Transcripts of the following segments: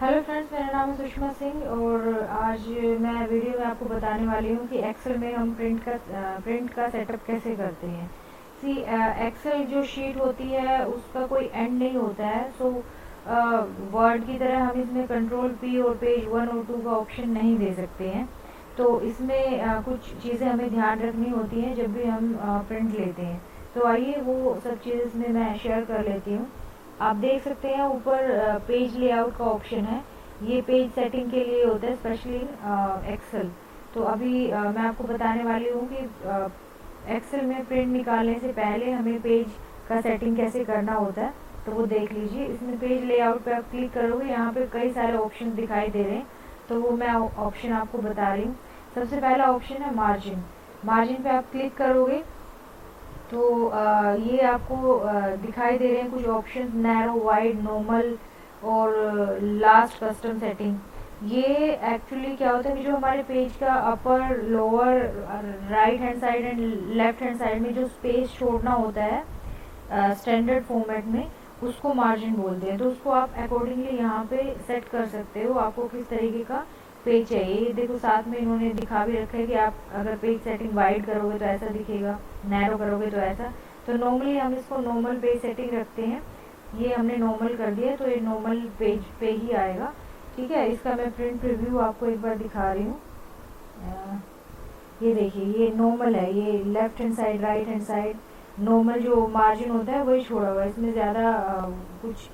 Hello friends, मेरा नाम है सुषमा सिंह और आज मैं वीडियो में आपको बताने वाली हूँ कि एक्सेल में हम प्रिंट का सेटअप कैसे करते हैं। सी एक्सेल जो शीट होती है उसका कोई एंड नहीं होता है। सो वर्ड की तरह हम इसमें कंट्रोल पी और पेज 1 और 2 का ऑप्शन नहीं दे सकते हैं। तो इसमें कुछ चीज़ें हमें ध्यान रखनी होती हैं जब भी हम प्रिंट लेते हैं। तो आइए वो सब चीज़ें इसमें मैं शेयर कर लेती हूँ। आप देख सकते हैं ऊपर पेज लेआउट का ऑप्शन है। ये पेज सेटिंग के लिए होता है, स्पेशली एक्सेल। तो अभी मैं आपको बताने वाली हूँ कि एक्सेल में प्रिंट निकालने से पहले हमें पेज का सेटिंग कैसे करना होता है। तो वो देख लीजिए। इसमें पेज लेआउट पे आप क्लिक करोगे, यहाँ पे कई सारे ऑप्शन दिखाई दे रहे हैं। तो वो मैं ऑप्शन आपको बता रही हूँ। सबसे पहला ऑप्शन है मार्जिन। मार्जिन पे आप क्लिक करोगे तो ये आपको दिखाई दे रहे हैं कुछ ऑप्शन, नैरो, वाइड, नॉर्मल और लास्ट कस्टम सेटिंग। ये एक्चुअली क्या होता है कि जो हमारे पेज का upper, lower, right hand side and left hand side में जो स्पेस छोड़ना होता है स्टैंडर्ड फॉर्मेट में, उसको मार्जिन बोलते हैं। तो उसको आप अकॉर्डिंगली यहाँ पे सेट कर सकते हो, आपको किस तरीके का पेज चाहिए। ये देखो साथ में इन्होंने दिखा भी रखा है कि आप अगर पेज सेटिंग वाइड करोगे तो ऐसा दिखेगा, नैरो करोगे तो ऐसा। तो नॉर्मली हम इसको नॉर्मल पेज सेटिंग रखते हैं। ये हमने नॉर्मल कर दिया तो ये नॉर्मल पेज पे ही आएगा। ठीक है, इसका मैं प्रिंट रिव्यू आपको एक बार दिखा रही हूँ। ये देखिए, ये नॉर्मल है। ये left hand side, right hand side, normal जो मार्जिन होता है वही छोड़ा हुआ है। इसमें ज़्यादा कुछ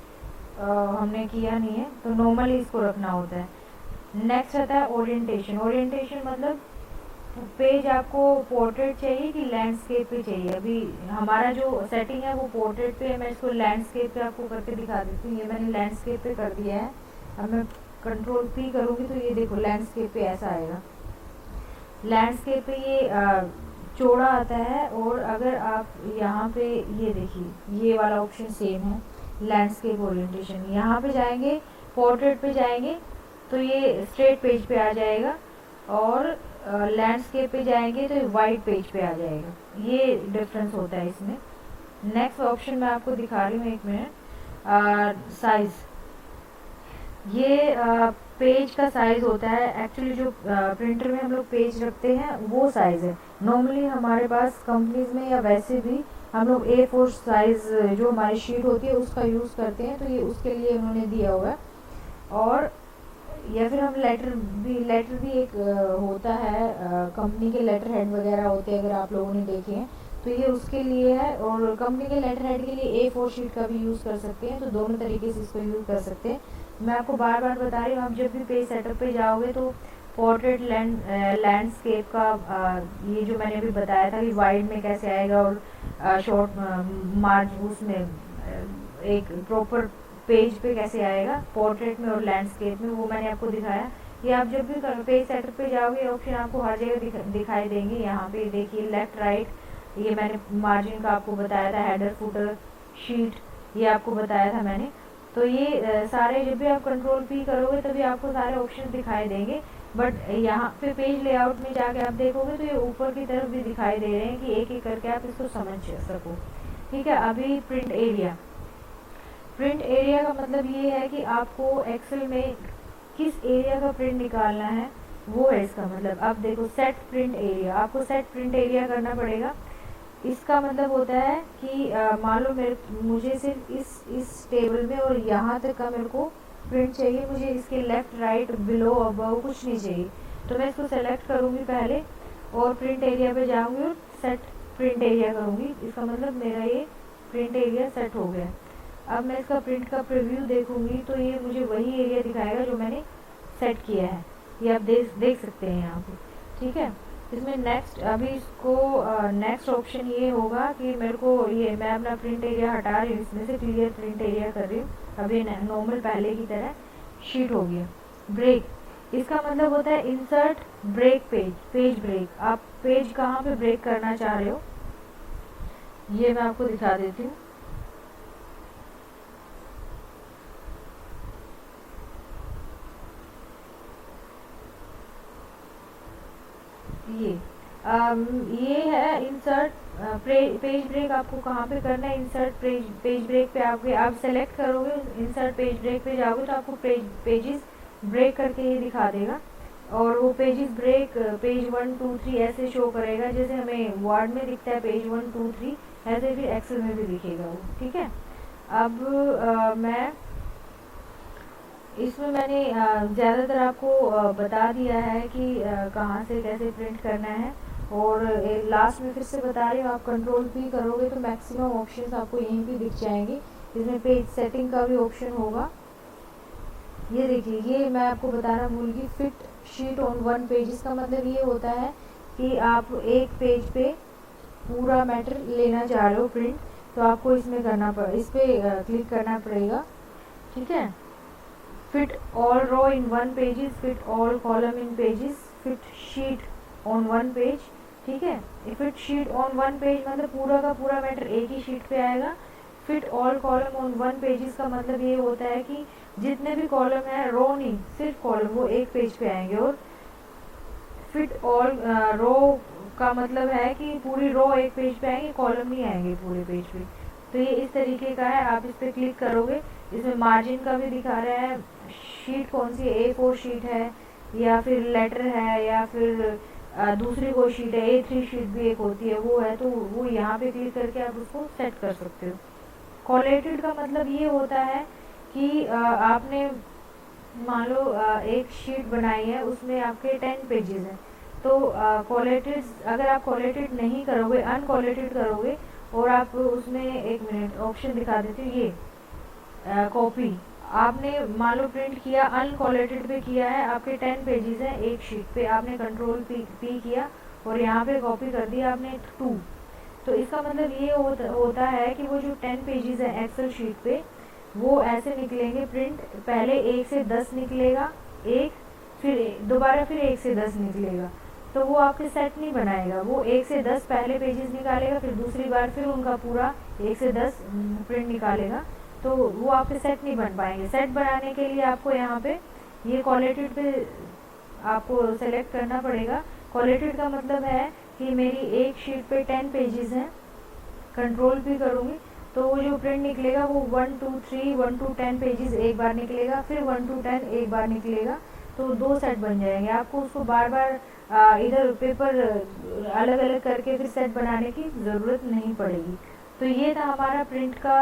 हमने किया नहीं है, तो नॉर्मल ही इसको रखना होता है। नेक्स्ट आता है ओरिएंटेशन। ओरिएंटेशन मतलब पेज आपको पोर्ट्रेट चाहिए कि लैंडस्केप पे चाहिए। अभी हमारा जो सेटिंग है वो पोर्ट्रेट पे है। मैं इसको लैंडस्केप पे आपको करके दिखा देती हूँ। ये मैंने लैंडस्केप पे कर दिया है। अब मैं कंट्रोल पी करूँगी तो ये देखो लैंडस्केप पे ऐसा आएगा। लैंडस्केप पे ये चौड़ा आता है। और अगर आप यहाँ पे ये देखिए, ये वाला ऑप्शन सेम है, लैंडस्केप ओरिएंटेशन। यहाँ पे जाएंगे, पोर्ट्रेट पे जाएंगे तो ये स्ट्रेट पेज पे आ जाएगा, और लैंडस्केप पे जाएंगे तो ये वाइट पेज पे आ जाएगा। ये डिफरेंस होता है इसमें। नेक्स्ट ऑप्शन मैं आपको दिखा रही हूँ, एक मिनट। साइज, ये पेज का साइज होता है। एक्चुअली जो प्रिंटर में हम लोग पेज रखते हैं वो साइज है। नॉर्मली हमारे पास कंपनीज में या वैसे भी हम लोग A4 साइज जो हमारी शीट होती है उसका यूज़ करते हैं। तो ये उसके लिए उन्होंने दिया हुआ है। और या फिर हम लेटर भी एक होता है, कंपनी के लेटर हेड वगैरह होते हैं, अगर आप लोगों ने देखे हैं तो ये उसके लिए है। और कंपनी के लेटर हेड के लिए A4 शीट का भी यूज़ कर सकते हैं। तो दोनों तरीके से इसको यूज़ कर सकते हैं। मैं आपको बार बार बता रही हूँ, आप जब भी पेज सेटअप पे जाओगे तो पोर्ट्रेट, लैंडस्केप का ये जो मैंने अभी बताया था कि वाइड में कैसे आएगा और शॉर्ट मार्ज उसमें एक प्रॉपर पेज पे कैसे आएगा, पोर्ट्रेट में और लैंडस्केप में, वो मैंने आपको दिखाया। ये आप जब भी पेज सेटअप पे जाओगे ऑप्शन आपको हर जगह दिखाई देंगे। यहाँ पे देखिए लेफ्ट, राइट, ये मैंने मार्जिन का आपको बताया था, हेडर, फुटर, शीट, ये आपको बताया था मैंने। तो ये सारे जब भी आप कंट्रोल पी करोगे तभी आपको सारे ऑप्शन दिखाई देंगे। बट यहाँ पे पेज लेआउट में जाके आप देखोगे तो ये ऊपर की तरफ भी दिखाई दे रहे हैं कि एक एक करके आप इसको समझ सको। ठीक है, अभी प्रिंट एरिया। प्रिंट एरिया का मतलब ये है कि आपको एक्सेल में किस एरिया का प्रिंट निकालना है, वो है इसका मतलब। अब देखो, सेट प्रिंट एरिया, आपको सेट प्रिंट एरिया करना पड़ेगा। इसका मतलब होता है कि मान लो मुझे सिर्फ इस टेबल में और यहाँ तक का मेरे को प्रिंट चाहिए, मुझे इसके लेफ्ट, राइट, बिलो, अबव कुछ नहीं चाहिए। तो मैं इसको सेलेक्ट करूँगी पहले और प्रिंट एरिया पे जाऊँगी और सेट प्रिंट एरिया करूँगी। इसका मतलब मेरा ये प्रिंट एरिया सेट हो गया। अब मैं इसका प्रिंट का प्रीव्यू देखूंगी तो ये मुझे वही एरिया दिखाएगा जो मैंने सेट किया है। ये आप देख सकते हैं यहाँ पे। ठीक है, इसमें नेक्स्ट, अभी इसको नेक्स्ट ऑप्शन ये होगा कि मेरे को ये, मैं अपना प्रिंट एरिया हटा रही हूँ इसमें से, क्लियर प्रिंट एरिया कर रही हूँ। अभी नॉर्मल पहले की तरह शीट हो गया। ब्रेक, इसका मतलब होता है insert break page, page break. आप पेज कहाँ पे ब्रेक करना चाह रहे हो ये मैं आपको दिखा देती हूँ। ये ये है इंसर्ट पेज ब्रेक आपको कहाँ पे करना है, इंसर्ट पेज ब्रेक पे आप सेलेक्ट करोगे, इंसर्ट पेज ब्रेक पे जाओगे तो आपको पेजेस ब्रेक करके ये दिखा देगा, और वो पेजेस ब्रेक पेज 1 2 3 ऐसे शो करेगा, जैसे हमें वर्ड में दिखता है पेज 1 2 3, ऐसे फिर एक्सेल में भी दिखेगा वो। ठीक है, अब मैं इसमें मैंने ज़्यादातर आपको बता दिया है कि कहाँ से कैसे प्रिंट करना है, और लास्ट में फिर से बता रही हूँ, आप कंट्रोल-P करोगे तो मैक्सिमम ऑप्शंस आपको यहीं पे दिख जाएंगे। इसमें पेज सेटिंग का भी ऑप्शन होगा। ये देखिए, ये मैं आपको बताना भूल गई, फिट शीट ऑन 1 पेज। इसका मतलब ये होता है कि आप एक पेज पे पूरा मैटर लेना चाह रहे हो प्रिंट, तो आपको इसमें करना इस पर क्लिक करना पड़ेगा। ठीक है, fit all row in 1 pages, fit all column in pages, fit sheet on 1 page. ठीक है, फिट शीट ऑन 1 पेज मतलब पूरा का पूरा मैटर एक ही शीट पे आएगा। Fit all column on 1 pages का मतलब ये होता है कि जितने भी कॉलम है, रो नहीं सिर्फ कॉलम, वो एक पेज पे आएंगे। और फिट ऑल रो का मतलब है कि पूरी रो एक पेज पे आएंगे, कॉलम नहीं आएंगे पूरे पेज पे। तो ये इस तरीके का है, आप इस पर क्लिक करोगे। इसमें मार्जिन का भी दिखा रहा है, शीट कौन सी A4 शीट है या फिर लेटर है या फिर दूसरी कोई शीट है, A3 शीट भी एक होती है वो है, तो वो यहाँ पे क्लिक करके आप उसको सेट कर सकते हो। कोलेटेड का मतलब ये होता है कि आपने मान लो एक शीट बनाई है, उसमें आपके 10 पेजेस हैं, तो कोलेटेड, अगर आप कोलेटेड नहीं करोगे, अनकोलेटेड करोगे और आप उसमें, एक मिनट ऑप्शन दिखा देती हूँ, ये कॉपी आपने मान लो प्रिंट किया, अनकोलेटेड पे किया है, आपके 10 पेजेस हैं एक शीट पे, आपने कंट्रोल-P किया और यहाँ पे कॉपी कर दिया आपने 2, तो इसका मतलब ये होता है कि वो जो 10 पेजेस है एक्सेल शीट पे, वो ऐसे निकलेंगे प्रिंट, पहले 1 से 10 निकलेगा, एक फिर दोबारा फिर 1 से 10 निकलेगा, तो वो आपके सेट नहीं बनाएगा। वो 1 से 10 पहले पेजेस निकालेगा, फिर दूसरी बार फिर उनका पूरा 1 से 10 प्रिंट निकालेगा, तो वो आपके सेट नहीं बन पाएंगे। सेट बनाने के लिए आपको यहाँ पे ये कोलेटेड पे आपको सेलेक्ट करना पड़ेगा। कोलेटेड का मतलब है कि मेरी एक शीट पे 10 पेजेस हैं, कंट्रोल-P करूँगी तो वो जो प्रिंट निकलेगा वो 1 2 3 1 to 10 पेजेस एक बार निकलेगा, फिर 1 to 10 एक बार निकलेगा, तो 2 सेट बन जाएंगे। आपको उसको बार बार इधर पेपर अलग अलग करके फिर सेट बनाने की ज़रूरत नहीं पड़ेगी। तो ये था हमारा प्रिंट का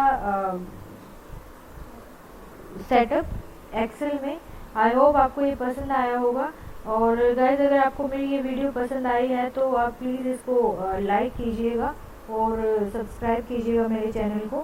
सेटअप एक्सेल में। आई होप आपको ये पसंद आया होगा, और गाइस अगर आपको मेरी ये वीडियो पसंद आई है तो आप प्लीज़ इसको लाइक कीजिएगा और सब्सक्राइब कीजिएगा मेरे चैनल को।